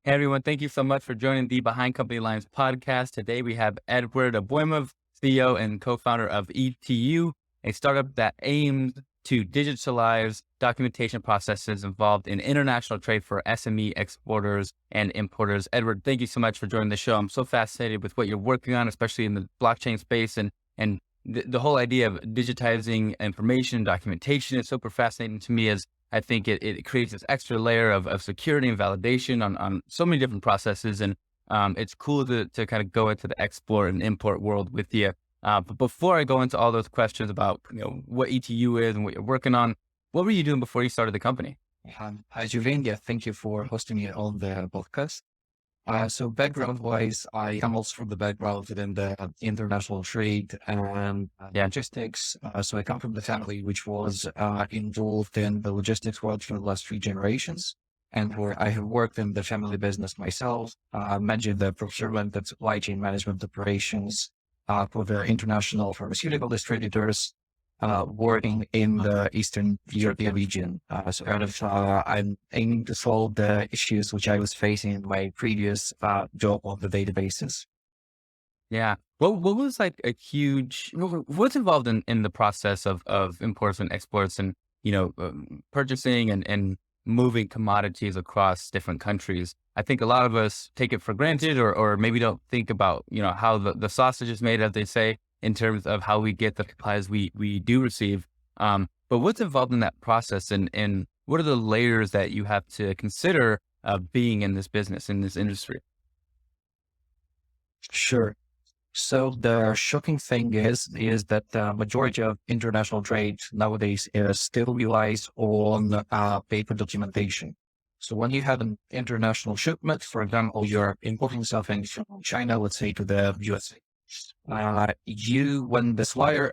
Hey everyone, thank you so much for joining the Behind Company Lines podcast. Today we have Eduard Oboimov, CEO and co-founder of eTEU, a startup that aims to digitalize documentation processes involved in international trade for SME exporters and importers. Edward, thank you so much for joining the show. I'm so fascinated with what you're working on, especially in the blockchain space and the whole idea of digitizing information documentation is super fascinating to me as I think it creates this extra layer of security and validation on so many different processes. And it's cool to kind of go into the export and import world with you. But before I go into all those questions about, what ETU is and what you're working on, what were you doing before you started the company? Hi, Julian. Yeah, thank you for hosting me on the podcast. So background-wise, I come also from the background within the international trade and Yeah. logistics. So I come from the family which was involved in the logistics world for the last 3 generations, and where I have worked in the family business myself, managing the procurement and supply chain management operations for the international pharmaceutical distributors working in the Eastern European region. I'm aiming to solve the issues which I was facing in my previous job on the databases. Yeah. What was like a huge, what's involved in the process of imports and exports and, purchasing and moving commodities across different countries? I think a lot of us take it for granted or maybe don't think about, how the sausage is made, as they say, in terms of how we get the supplies we do receive. But what's involved in that process and what are the layers that you have to consider being in this business, in this industry? Sure. So the shocking thing is that the majority of international trade nowadays still relies on paper documentation. So when you have an international shipment, for example, you're importing something from China, let's say to the USA, when the supplier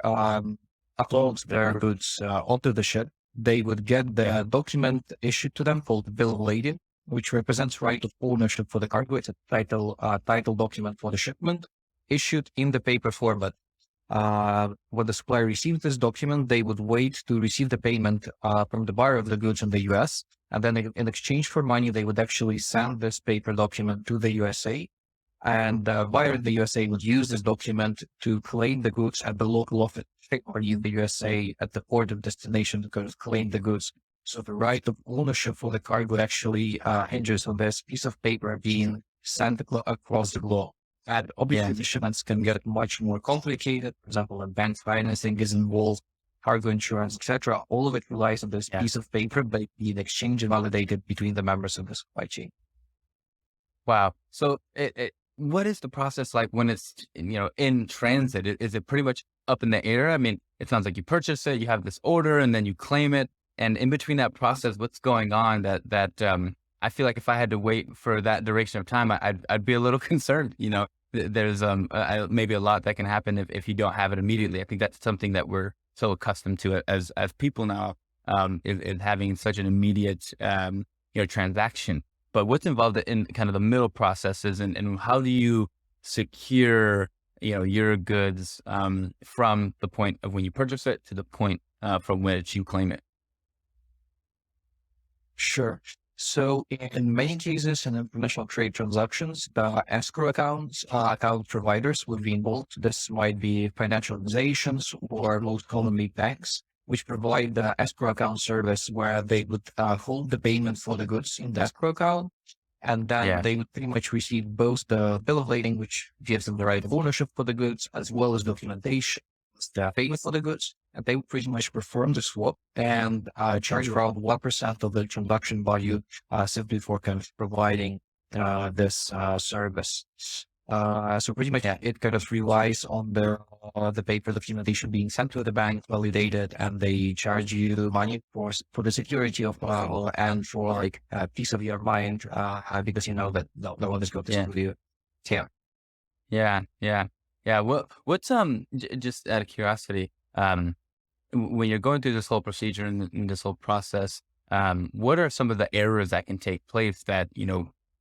uploads their goods onto the ship, they would get the document issued to them called the bill of lading, which represents right of ownership for the cargo. It's a title document for the shipment issued in the paper format. When the supplier receives this document, they would wait to receive the payment from the buyer of the goods in the US. And then in exchange for money, they would actually send this paper document to the USA. And the buyer in the USA would use this document to claim the goods at the local office or in the USA at the port of destination to claim the goods. So the right of ownership for the cargo actually hinges on this piece of paper being sent across the globe. And Yeah. obviously the shipments can get much more complicated. For example, when bank financing is involved, cargo insurance, etc. All of it relies on this Yeah. piece of paper that being exchanged and validated between the members of the supply chain. Wow. So what is the process like when it's, in transit? Is it pretty much up in the air? I mean, it sounds like you purchase it, you have this order and then you claim it. And in between that process, what's going on that I feel like if I had to wait for that duration of time, I'd be a little concerned, there's maybe a lot that can happen if you don't have it immediately. I think that's something that we're so accustomed to it as people now, is having such an immediate, transaction. But what's involved in kind of the middle processes and how do you secure, your goods, from the point of when you purchase it to the point, from which you claim it? Sure. So in many cases in international trade transactions, the escrow accounts, account providers would be involved. This might be financial organizations or most commonly banks, which provide the escrow account service where they would hold the payment for the goods in the escrow account. And then Yeah. they would pretty much receive both the bill of lading, which gives them the right of ownership for the goods, as well as documentation, the payment for the goods. And they would pretty much perform the swap and charge around 1% of the transaction value simply for kind of providing this service. So pretty much, yeah, it kind of relies on the paper documentation being sent to the bank, validated, and they charge you money for the security of and for like peace of your mind because you know that no one is going to Yeah. screw you. Yeah. Yeah. Yeah. Yeah. What's, just out of curiosity, when you're going through this whole procedure and this whole process, what are some of the errors that can take place that,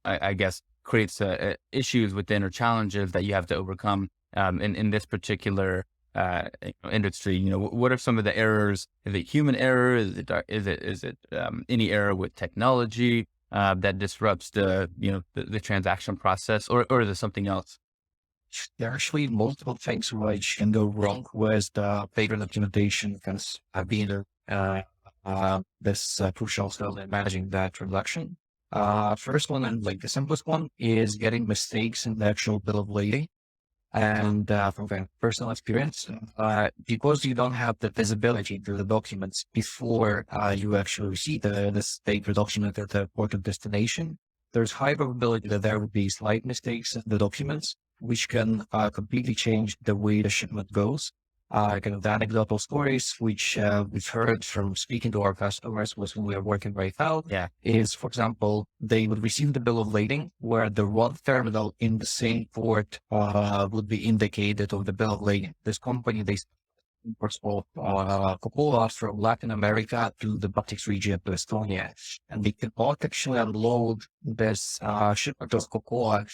I guess creates issues within or challenges that you have to overcome, in this particular, industry? What are some of the errors? Is it human error? Is it any error with technology? that disrupts the transaction process, or is it something else? There are actually multiple things which can go wrong with the paper documentation because being this crucial skill in managing that transaction. First one, and like the simplest one, is getting mistakes in the actual bill of lading. And from my personal experience, because you don't have the visibility to the documents before you actually receive this paper document at the port of destination, there's high probability that there will be slight mistakes in the documents, which can completely change the way the shipment goes. Kind of the anecdotal stories, which we've heard from speaking to our customers with whom we are working right now, Yeah. is, for example, they would receive the bill of lading where the one terminal in the same port would be indicated on the bill of lading. This company, they imports of cocoa from Latin America to the Baltic region to Estonia, and they cannot actually unload this shipment of cocoa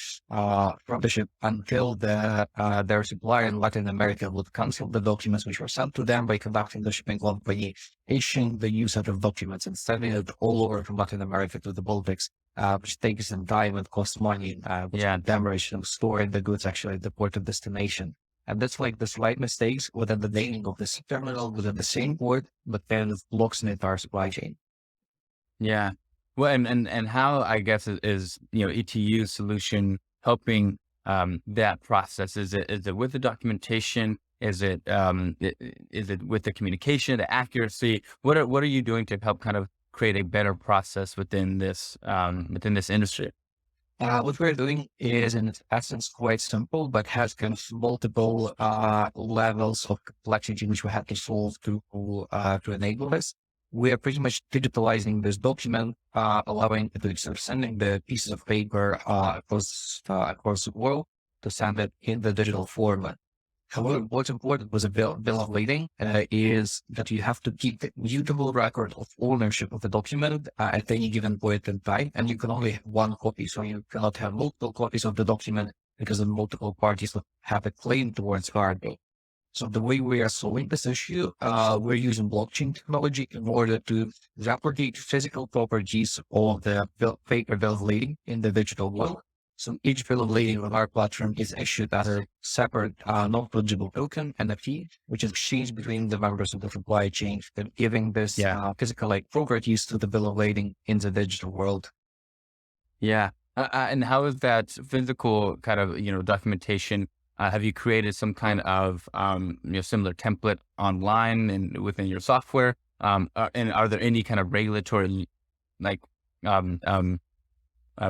from the ship until their supplier in Latin America would cancel the documents which were sent to them by conducting the shipping company, issuing the new set of documents and sending it all over from Latin America to the Baltics, which takes some time and costs money, which can damage them storing the goods actually at the port of destination. And that's like the slight mistakes within the naming of this terminal within the same port, but then it blocks an entire supply chain. Yeah. Well, and how, I guess, is eTEU solution helping that process? Is it with the documentation? Is it with the communication, the accuracy? What are you doing to help kind of create a better process within this industry? What we're doing is in essence quite simple, but has kind of multiple levels of complexity which we have to solve to enable this. We are pretty much digitalizing this document, allowing it to sort of sending the pieces of paper across the world to send it in the digital format. However, what's important with a bill of lading is that you have to keep the mutable record of ownership of the document at any given point in time, and you can only have one copy, so you cannot have multiple copies of the document because the multiple parties will have a claim towards cargo. So the way we are solving this issue, we're using blockchain technology in order to replicate physical properties of the paper bill of lading in the digital world. So each bill of lading on our platform is issued as a separate non-fungible token, NFT, which is exchanged between the members of the supply chain, and giving this physical like properties to the bill of lading in the digital world. Yeah. And how is that physical kind of, documentation? Have you created some kind of, similar template online and within your software? And are there any kind of regulatory, like,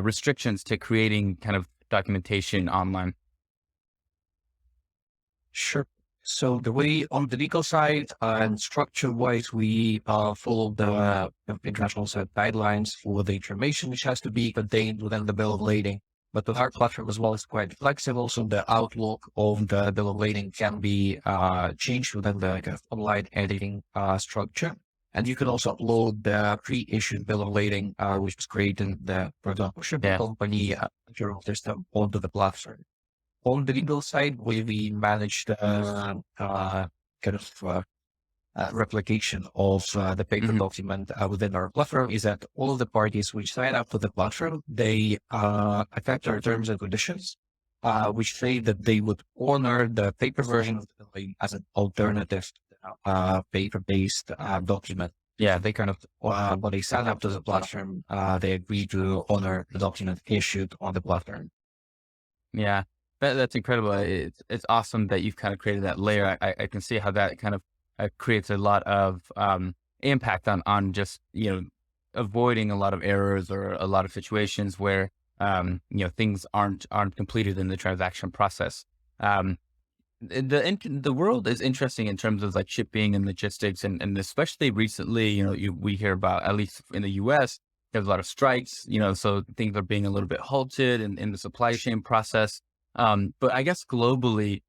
restrictions to creating kind of documentation online? Sure. So the way on the legal side and structure-wise, we follow the international set guidelines for the information which has to be contained within the bill of lading. But with our platform as well, it's quite flexible. So the outlook of the bill of lading can be changed within the kind of online editing structure. And you can also upload the pre-issued bill of lading, which was created in the, for example, shipping company system onto the platform. On the legal side, we manage the replication of the paper document within our platform is that all of the parties which sign up to the platform, they affect our terms and conditions, which say that they would honor the paper version of the bill as an alternative paper-based document. Yeah, they kind of, when they sign up to the platform, they agree to honor the document issued on the platform. Yeah, that's incredible. It's awesome that you've kind of created that layer. I can see how that kind of creates a lot of impact on just, avoiding a lot of errors or a lot of situations where, things aren't completed in the transaction process. The world is interesting in terms of like shipping and logistics, and especially recently, we hear about, at least in the US, there's a lot of strikes, so things are being a little bit halted in the supply chain process. But I guess globally,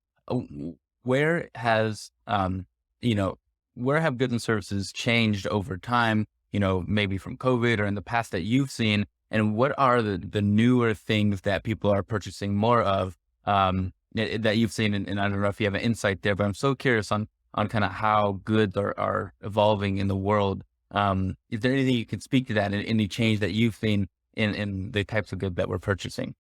where has, where have goods and services changed over time, maybe from COVID or in the past that you've seen, and what are the newer things that people are purchasing more of, that you've seen? And I don't know if you have an insight there, but I'm so curious on kind of how goods are evolving in the world. Is there anything you can speak to that, and any change that you've seen in the types of goods that we're purchasing?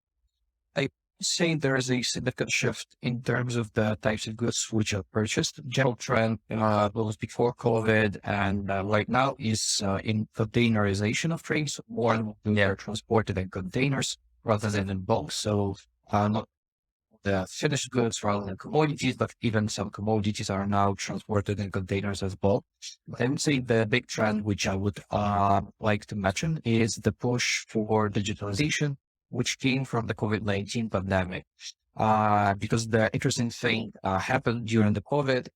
I say there is a significant shift in terms of the types of goods which are purchased. General trend was before COVID and right now is in containerization of trade. So more and more goods are transported in containers rather than in bulk. So not the finished goods rather than commodities, but even some commodities are now transported in containers as bulk. I would say the big trend, which I would like to mention, is the push for digitalization, which came from the COVID-19 pandemic. Because the interesting thing happened during the COVID,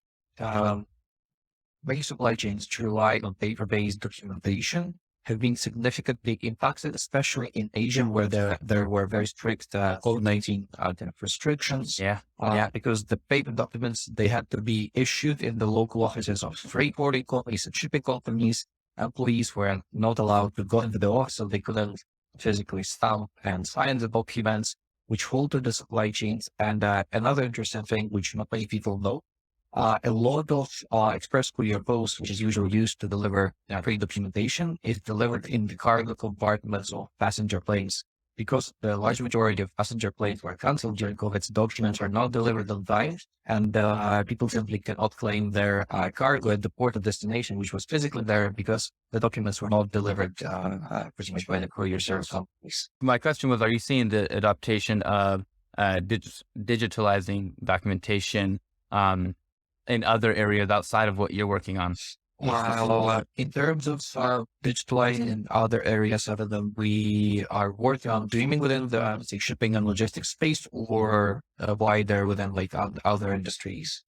many supply chains which relied on paper-based documentation have been significantly impacted, especially in Asia, where there were very strict COVID-19 restrictions. Because the paper documents, they had to be issued in the local offices of freight forwarding companies and shipping companies. Employees were not allowed to go into the office, so they couldn't physically stamp and sign the documents, which halted the supply chains. And another interesting thing, which not many people know, a lot of express courier post, which is usually used to deliver freight documentation, is delivered in the cargo compartments of passenger planes. Because the large majority of passenger planes were canceled during COVID, documents are not delivered on time, and people simply cannot claim their cargo at the port of destination, which was physically there, because the documents were not delivered pretty much by the courier service companies. My question was, are you seeing the adaptation of digitalizing documentation in other areas outside of what you're working on? In terms of digitalizing in other areas other than we are working on, do you mean within the say, shipping and logistics space, or wider within like other industries?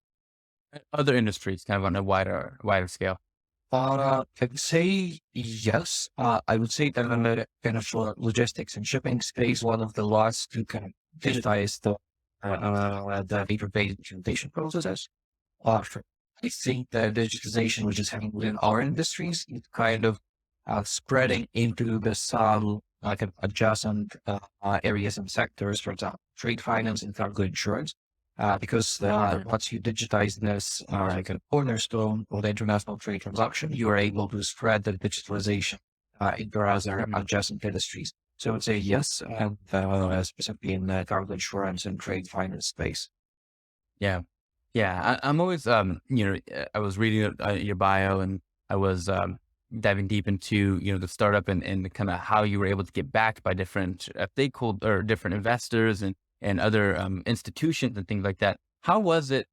Other industries, kind of on a wider scale. I would say yes. I would say that in the kind of logistics and shipping space, one of the last to kind of digitize the paper-based documentation processes. I think that digitalization, which is happening within our industries, is kind of spreading into the some like adjacent areas and sectors, for example, trade finance and cargo insurance. Because once you digitize this like a cornerstone of the international trade transaction, you are able to spread the digitalization into other adjacent industries. So I would say yes, and specifically in the cargo insurance and trade finance space. I'm always, I was reading your bio, and I was diving deep into, the startup and kind of how you were able to get backed by different stakeholders or different investors and other institutions and things like that. How was it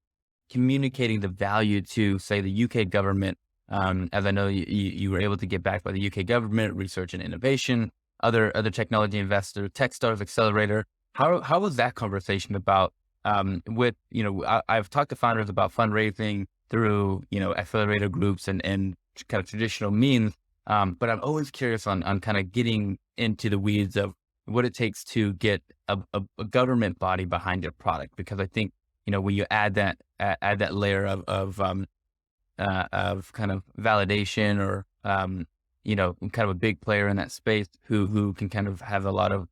communicating the value to, say, the UK government? As I know, you were able to get backed by the UK government, research and innovation, other technology investors, Techstars Accelerator. How was that conversation about? I've talked to founders about fundraising through, accelerator groups and kind of traditional means. But I'm always curious on kind of getting into the weeds of what it takes to get a government body behind your product. Because I think, when you add that layer of kind of validation or, kind of a big player in that space who can kind of have a lot of,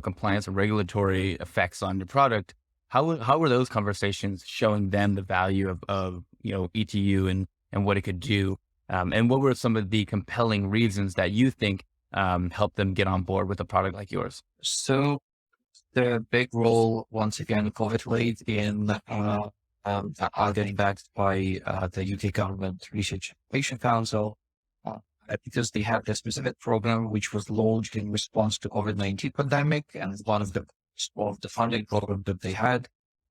compliance and regulatory effects on your product. How were those conversations showing them the value of eTEU and what it could do? And what were some of the compelling reasons that you think helped them get on board with a product like yours? So the big role, once again, COVID played in getting backed by the UK Government Research Innovation Council, because they had a specific program which was launched in response to COVID-19 pandemic, and one of the funding program that they had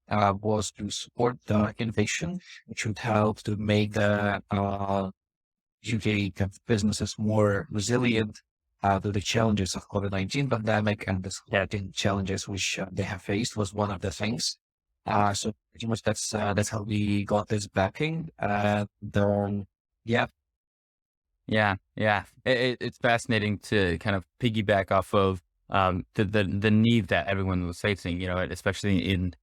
was to support the innovation, which would help to make the UK businesses more resilient to the challenges of COVID-19 pandemic, and the certain challenges which they have faced was one of the things. So pretty much that's how we got this backing. It's fascinating to kind of piggyback off of the need that everyone was facing, especially in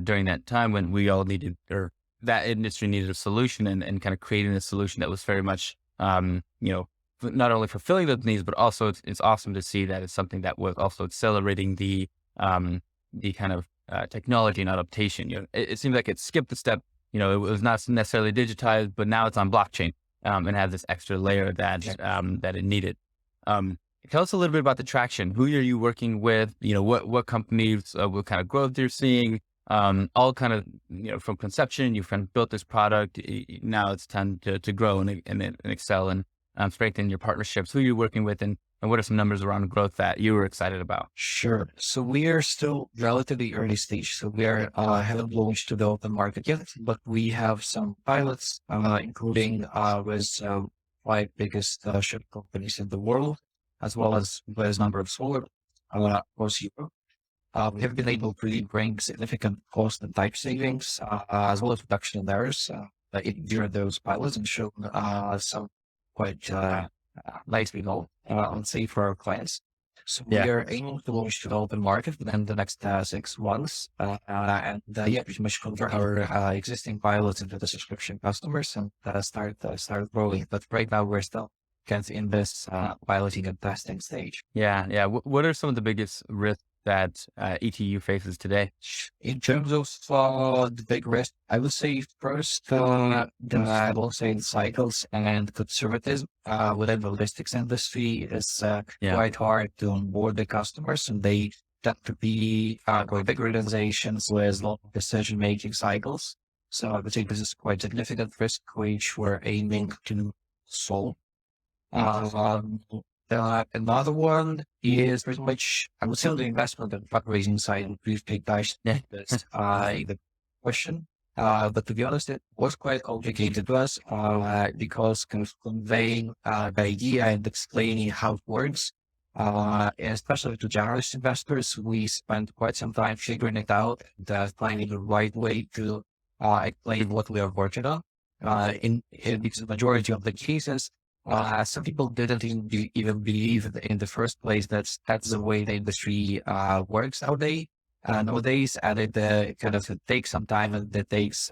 during that time when we all needed, or that industry needed a solution, and kind of creating a solution that was very much, not only fulfilling those needs, but also it's awesome to see that it's something that was also accelerating the kind of technology and adaptation. It seems like it skipped a step. It was not necessarily digitized, but now it's on blockchain and has this extra layer that it needed. Tell us a little bit about the traction. Who are you working with? What companies, what kind of growth you're seeing? All kind of, from conception, you've kind of built this product. Now it's time to grow and excel and strengthen your partnerships. Who are you working with, and what are some numbers around growth that you were excited about? Sure. So we are still relatively early stage. So we are haven't launched to the open market yet, but we have some pilots, including with five biggest ship companies in the world, as well as with a number of smaller across Europe. We have been able to really bring significant cost and type savings, as well as reduction in errors during those pilots, and shown some quite nice result, let's say, for our clients. So we Yeah. are aiming to launch to the open market within the next 6 months, and pretty much convert our existing pilots into the subscription customers and start growing. But right now we're still kind of in this piloting and testing stage. Yeah. Yeah. What are some of the biggest risks that ETU faces today? In terms of the big risk, I would say first, I will say cycles and conservatism within the logistics industry is Yeah. quite hard to onboard the customers, and they tend to be quite big organizations with long decision-making cycles. So I would say this is quite significant risk, which we're aiming to solve. Another one is pretty much, I would say, on the investment and fundraising side, we've picked Yeah. the question. But to be honest, it was quite complicated to us because kind of conveying the idea and explaining how it works, especially to generalist investors, we spent quite some time figuring it out and finding the right way to explain what we are working on. In the majority of the cases, some people didn't even believe in the first place that's the way the industry works nowadays, and it kind of takes some time, and it takes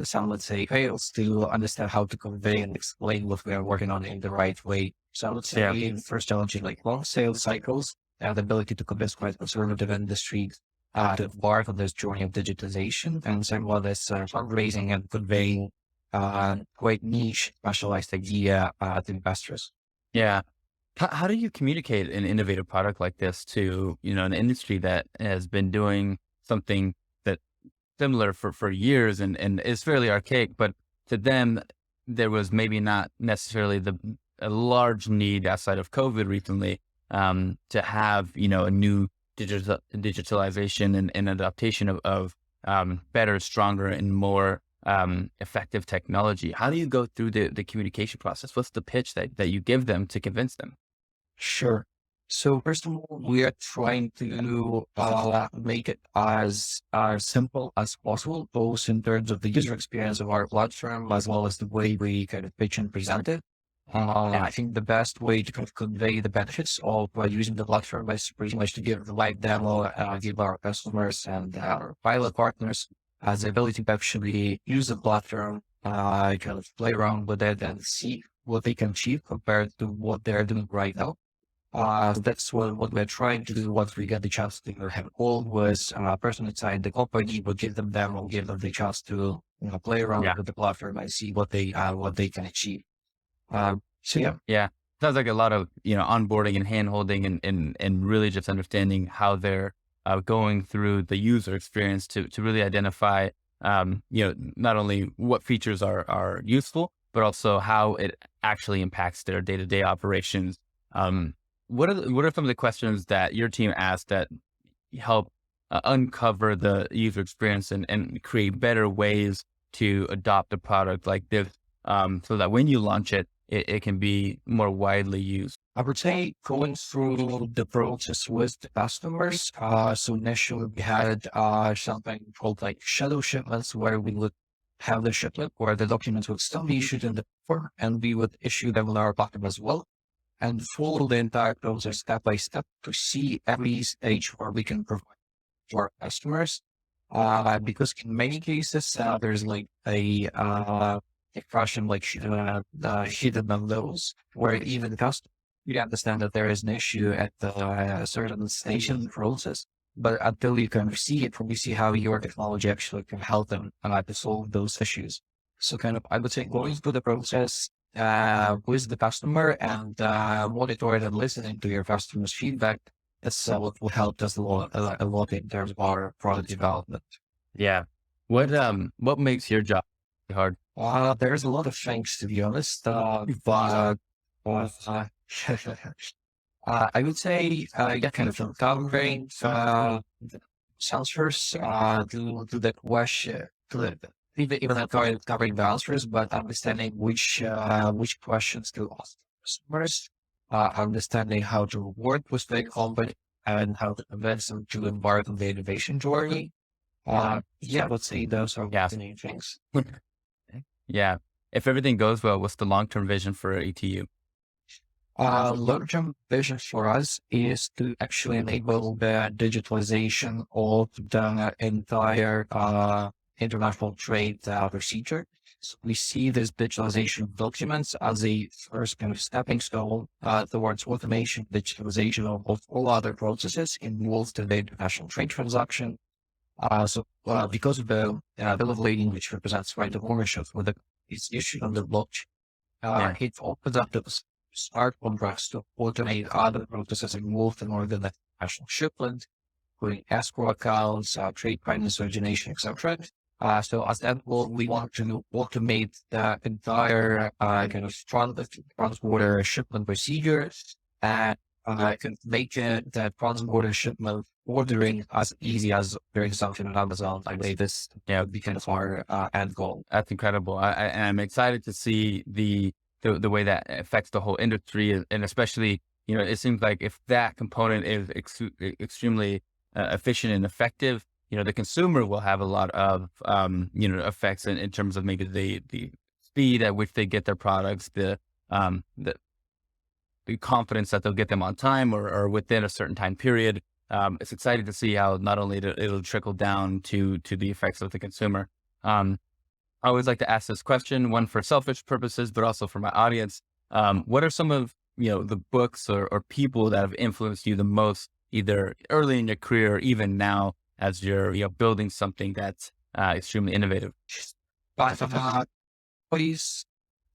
some, let's say, fails to understand how to convey and explain what we are working on in the right way. So I would say first challenging like long sales cycles and the ability to convince quite conservative industries to embark on this journey of digitization, and second one is fundraising and conveying quite niche, specialized idea to investors. Yeah. How do you communicate an innovative product like this to, an industry that has been doing something that similar for years and is fairly archaic, but to them, there was maybe not necessarily a large need outside of COVID recently, to have, a new digitalization and adaptation of better, stronger, and more effective technology. How do you go through the communication process? What's the pitch that you give them to convince them? Sure. So first of all, we are trying to make it as simple as possible, both in terms of the user experience of our platform, as well as the way we kind of pitch and present it. I think the best way to kind of convey the benefits of using the platform is pretty much to give the live demo, give our customers and our pilot partners has the ability to actually use the platform, kind of play around with it and see what they can achieve compared to what they're doing right now. That's what we're trying to do once we get the chance to have a call with a person inside the company. We'll give them demo, give them the chance to play around with the platform and see what they can achieve. Yeah. Sounds like a lot of, onboarding and hand holding and really just understanding how they're going through the user experience to really identify, not only what features are useful, but also how it actually impacts their day-to-day operations. What are some of the questions that your team asks that help uncover the user experience and create better ways to adopt a product like this, so that when you launch it, it can be more widely used? I would say going through the process with the customers. So initially we had something called like shadow shipments, where we would have the shipment where the documents would still be issued in the form, and we would issue them on our platform as well, and follow the entire process step by step to see every stage where we can provide to our customers. Because in many cases, there's like a expression like hidden on those, where even the customer, you understand that there is an issue at a certain stage in the process, but until you can see it, you see how your technology actually can help them to solve those issues. So kind of, I would say, going through the process, with the customer and monitoring and listening to your customer's feedback. That's what will help us a lot in terms of our product development. Yeah. What makes your job hard? There's a lot of things, to be honest, but uh, I would say, kind of uncovering answers to the question, even not covering the answers, but understanding which questions to ask customers, understanding how to work with the company and how to convince them to embark on the innovation journey. I would say those are Yeah. the main things. Yeah. If everything goes well, what's the long-term vision for eTEU? Long-term vision for us is to actually enable the digitalization of the entire international trade procedure. So we see this digitalization of documents as a first kind of stepping stone towards automation, digitalization of all other processes involved in the international trade transaction. Because of the bill of lading, which represents right of ownership, it's issued on the blockchain, it opens up the smart contracts to automate other processes involved in international shipment, including escrow accounts, trade finance origination, etc. So as that goal, we want to automate the entire kind of trans-border shipment procedure and can make the trans-border shipment ordering as easy as ordering something on Amazon. I believe this would be kind of our end goal. That's incredible. I'm excited to see the way that affects the whole industry, and especially, it seems like if that component is extremely efficient and effective, the consumer will have a lot of, effects in terms of maybe the speed at which they get their products, the confidence that they'll get them on time or within a certain time period. It's exciting to see how not only it'll trickle down to the effects of the consumer. I always like to ask this question, one for selfish purposes, but also for my audience. What are some of, the books or people that have influenced you the most, either early in your career or even now as you're, building something that's extremely innovative? But please,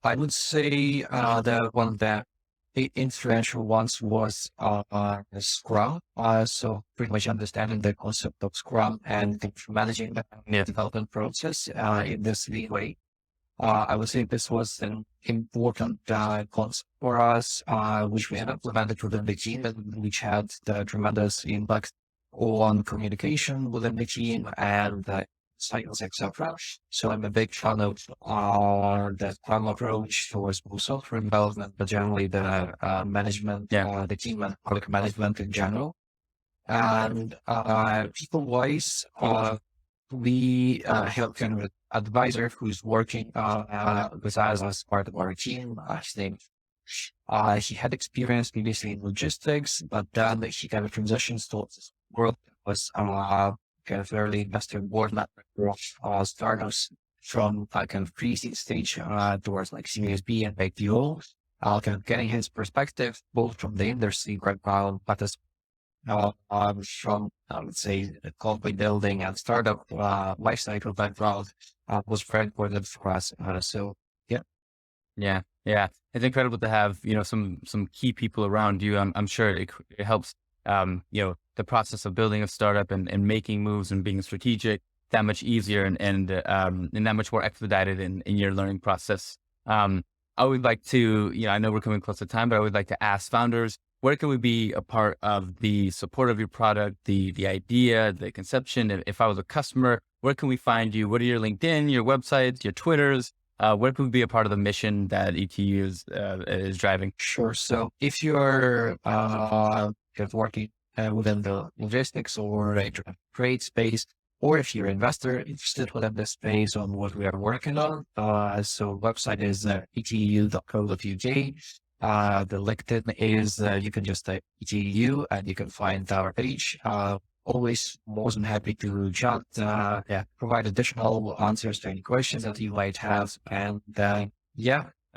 I would say the one that the influential ones was Scrum. So pretty much understanding the concept of Scrum and managing the development process in this lean way. I would say this was an important concept for us, which we had implemented within the team, and which had the tremendous impact on communication within the team and cycles, etc. So I'm a big fan of the Scrum approach towards both software development, but generally the management, the team and product management in general. And people-wise, we have kind of an advisor who's working with us as part of our team. His name, he had experience previously in logistics, but then he kind of transitions towards this world. Was kind of early investor board member of startups from kind of pre-seed stage towards like Series B and IPO. Kind of getting his perspective both from the industry background, but as from, I would say, the company building and startup lifecycle background was very important for us. Yeah. It's incredible to have, some key people around you. I'm sure it helps, the process of building a startup and making moves and being strategic that much easier and that much more expedited in your learning process. I would like to, I know we're coming close to time, but I would like to ask founders, where can we be a part of the support of your product, the idea, the conception? If I was a customer, where can we find you? What are your LinkedIn, your websites, your Twitters? Where can we be a part of the mission that eTEU is driving? Sure. So if you're working within the logistics or trade space, or if you're an investor interested within this space on what we are working on, so website is eteu.co.uk. The LinkedIn is, you can just type eTEU and you can find our page. Always more than happy to chat, provide additional answers to any questions that you might have. And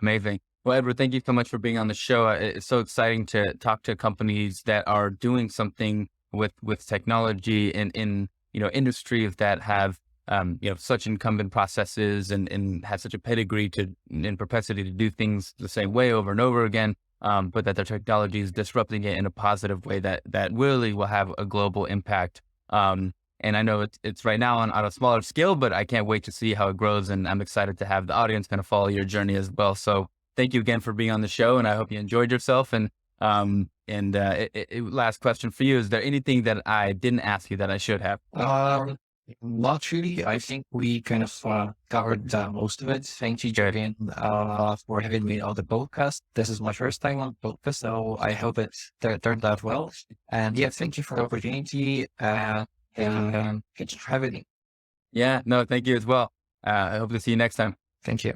Amazing. Well, Edward, thank you so much for being on the show. It's so exciting to talk to companies that are doing something with technology in industries that have such incumbent processes and have such a pedigree and propensity to do things the same way over and over again. But that their technology is disrupting it in a positive way that really will have a global impact. And I know it's right now on a smaller scale, but I can't wait to see how it grows. And I'm excited to have the audience kind of follow your journey as well. So thank you again for being on the show, and I hope you enjoyed yourself. And last question for you: is there anything that I didn't ask you that I should have? Not really. I think we kind of covered most of it. Thank you, Julian, for having me on the podcast. This is my first time on the podcast, so I hope it turned out well. And yeah, thank you for the opportunity. Thanks for having me. Yeah, no, thank you as well. I hope to see you next time. Thank you.